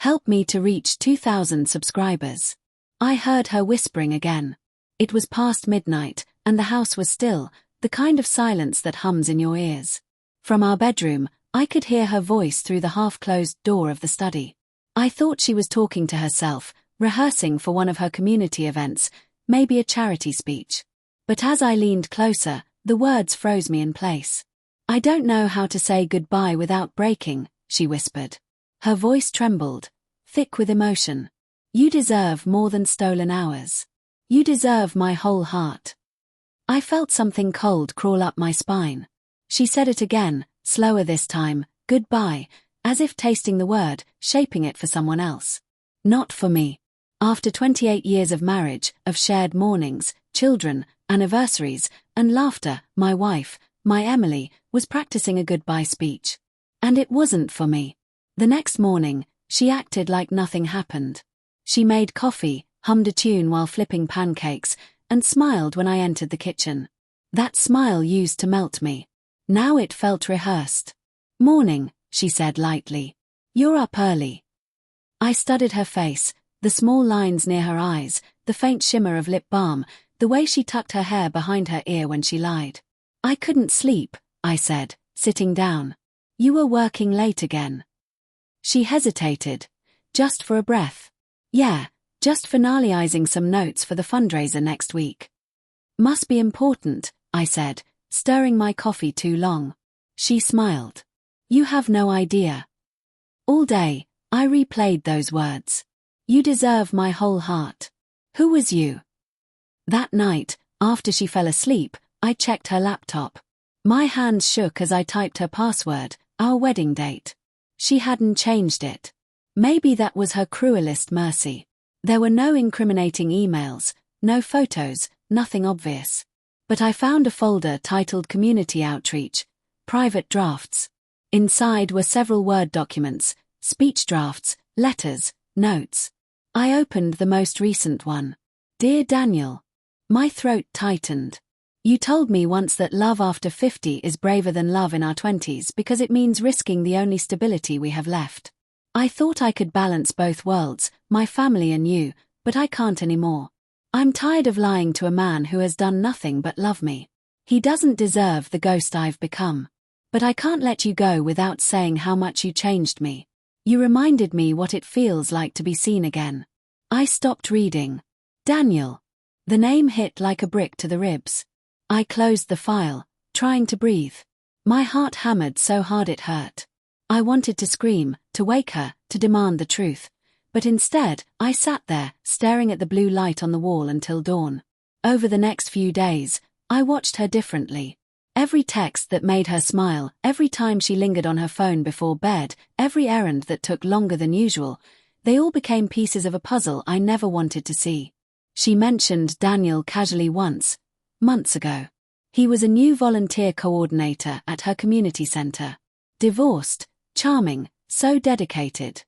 Help me to reach 2,000 subscribers. I heard her whispering again. It was past midnight, and the house was still, the kind of silence that hums in your ears. From our bedroom, I could hear her voice through the half-closed door of the study. I thought she was talking to herself, rehearsing for one of her community events, maybe a charity speech. But as I leaned closer, the words froze me in place. I don't know how to say goodbye without breaking, she whispered. Her voice trembled, thick with emotion. You deserve more than stolen hours. You deserve my whole heart. I felt something cold crawl up my spine. She said it again, slower this time, goodbye, as if tasting the word, shaping it for someone else. Not for me. After 28 years of marriage, of shared mornings, children, anniversaries, and laughter, my wife, my Emily, was practicing a goodbye speech. And it wasn't for me. The next morning, she acted like nothing happened. She made coffee, hummed a tune while flipping pancakes, and smiled when I entered the kitchen. That smile used to melt me. Now it felt rehearsed. Morning, she said lightly. You're up early. I studied her face, the small lines near her eyes, the faint shimmer of lip balm, the way she tucked her hair behind her ear when she lied. I couldn't sleep, I said, sitting down. You were working late again. She hesitated, just for a breath. Yeah, just finalizing some notes for the fundraiser next week. Must be important, I said, stirring my coffee too long. She smiled. You have no idea. All day, I replayed those words. You deserve my whole heart. Who was you? That night, after she fell asleep, I checked her laptop. My hands shook as I typed her password, our wedding date. She hadn't changed it. Maybe that was her cruelest mercy. There were no incriminating emails, no photos, nothing obvious. But I found a folder titled Community Outreach, Private Drafts. Inside were several Word documents, speech drafts, letters, notes. I opened the most recent one. Dear Daniel. My throat tightened. You told me once that love after 50 is braver than love in our 20s because it means risking the only stability we have left. I thought I could balance both worlds, my family and you, but I can't anymore. I'm tired of lying to a man who has done nothing but love me. He doesn't deserve the ghost I've become. But I can't let you go without saying how much you changed me. You reminded me what it feels like to be seen again. I stopped reading. Daniel. The name hit like a brick to the ribs. I closed the file, trying to breathe. My heart hammered so hard it hurt. I wanted to scream, to wake her, to demand the truth. But instead, I sat there, staring at the blue light on the wall until dawn. Over the next few days, I watched her differently. Every text that made her smile, every time she lingered on her phone before bed, every errand that took longer than usual, they all became pieces of a puzzle I never wanted to see. She mentioned Daniel casually once, months ago. He was a new volunteer coordinator at her community center. Divorced, charming, so dedicated.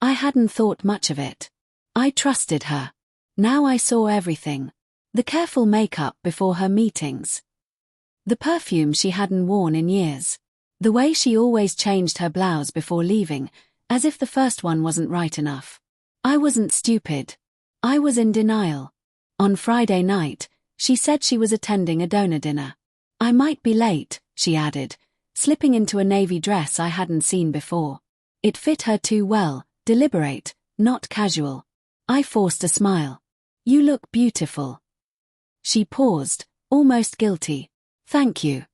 I hadn't thought much of it. I trusted her. Now I saw everything. The careful makeup before her meetings. The perfume she hadn't worn in years. The way she always changed her blouse before leaving, as if the first one wasn't right enough. I wasn't stupid. I was in denial. On Friday night, she said she was attending a donor dinner. I might be late, she added, slipping into a navy dress I hadn't seen before. It fit her too well, deliberate, not casual. I forced a smile. You look beautiful. She paused, almost guilty. Thank you.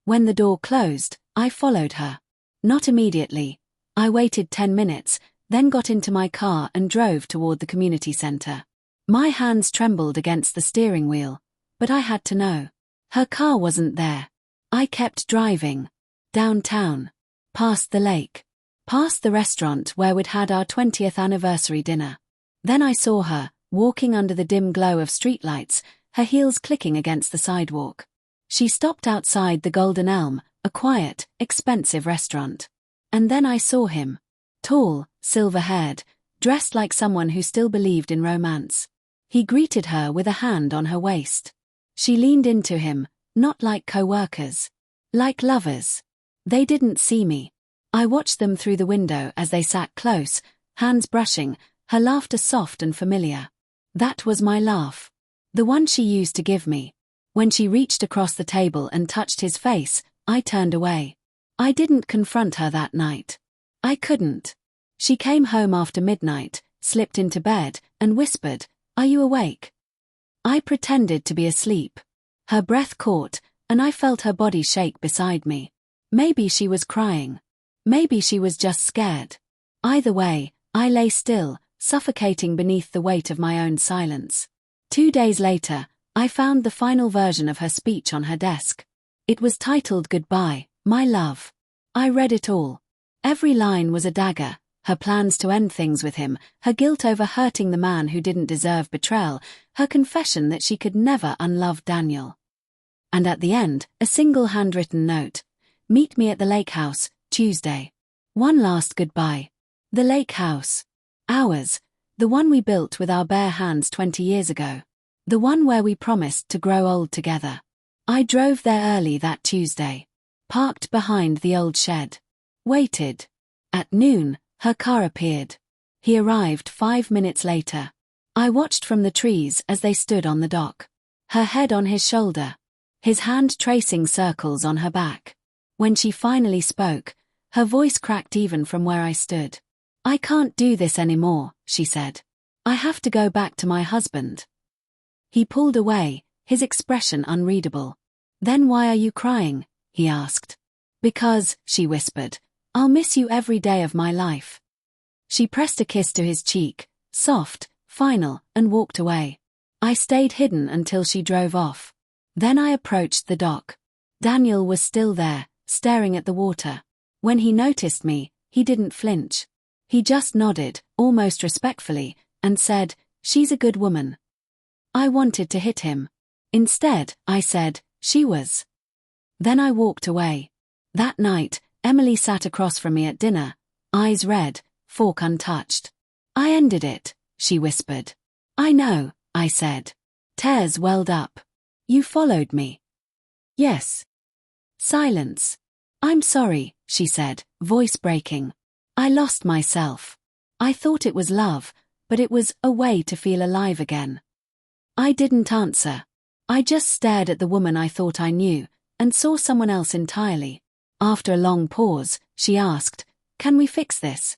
When the door closed, I followed her. Not immediately. I waited 10 minutes, then got into my car and drove toward the community center. My hands trembled against the steering wheel, but I had to know. Her car wasn't there. I kept driving. Downtown. Past the lake. Past the restaurant where we'd had our 20th anniversary dinner. Then I saw her, walking under the dim glow of streetlights, her heels clicking against the sidewalk. She stopped outside the Golden Elm, a quiet, expensive restaurant. And then I saw him. Tall, silver-haired, dressed like someone who still believed in romance. He greeted her with a hand on her waist. She leaned into him, not like co-workers. Like lovers. They didn't see me. I watched them through the window as they sat close, hands brushing, her laughter soft and familiar. That was my laugh. The one she used to give me. When she reached across the table and touched his face, I turned away. I didn't confront her that night. I couldn't. She came home after midnight, slipped into bed, and whispered, "Are you awake?" I pretended to be asleep. Her breath caught, and I felt her body shake beside me. Maybe she was crying. Maybe she was just scared. Either way, I lay still, suffocating beneath the weight of my own silence. 2 days later, I found the final version of her speech on her desk. It was titled "Goodbye, My Love." I read it all. Every line was a dagger: her plans to end things with him, her guilt over hurting the man who didn't deserve betrayal, her confession that she could never unlove Daniel. And at the end, a single handwritten note: "Meet me at the lake house, Tuesday. One last goodbye." The lake house. Ours. The one we built with our bare hands 20 years ago. The one where we promised to grow old together. I drove there early that Tuesday. Parked behind the old shed. Waited. At noon, her car appeared. He arrived 5 minutes later. I watched from the trees as they stood on the dock. Her head on his shoulder. His hand tracing circles on her back. When she finally spoke, her voice cracked even from where I stood. "I can't do this anymore," she said. "I have to go back to my husband." He pulled away, his expression unreadable. "Then why are you crying?" he asked. "Because," she whispered, "I'll miss you every day of my life." She pressed a kiss to his cheek, soft, final, and walked away. I stayed hidden until she drove off. Then I approached the dock. Daniel was still there, staring at the water. When he noticed me, he didn't flinch. He just nodded, almost respectfully, and said, "She's a good woman." I wanted to hit him. Instead, I said, "She was." Then I walked away. That night, Emily sat across from me at dinner, eyes red, fork untouched. "I ended it," she whispered. "I know," I said. Tears welled up. "You followed me." "Yes." Silence. "I'm sorry," she said, voice breaking. "I lost myself. I thought it was love, but it was a way to feel alive again." I didn't answer. I just stared at the woman I thought I knew, and saw someone else entirely. After a long pause, she asked, "Can we fix this?"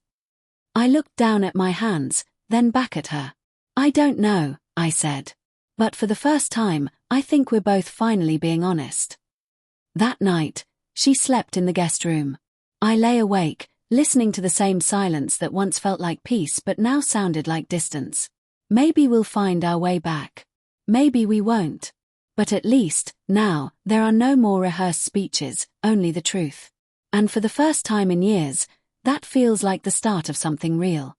I looked down at my hands, then back at her. "I don't know," I said. "But for the first time, I think we're both finally being honest." That night, she slept in the guest room. I lay awake, listening to the same silence that once felt like peace but now sounded like distance. Maybe we'll find our way back. Maybe we won't. But at least, now, there are no more rehearsed speeches, only the truth. And for the first time in years, that feels like the start of something real.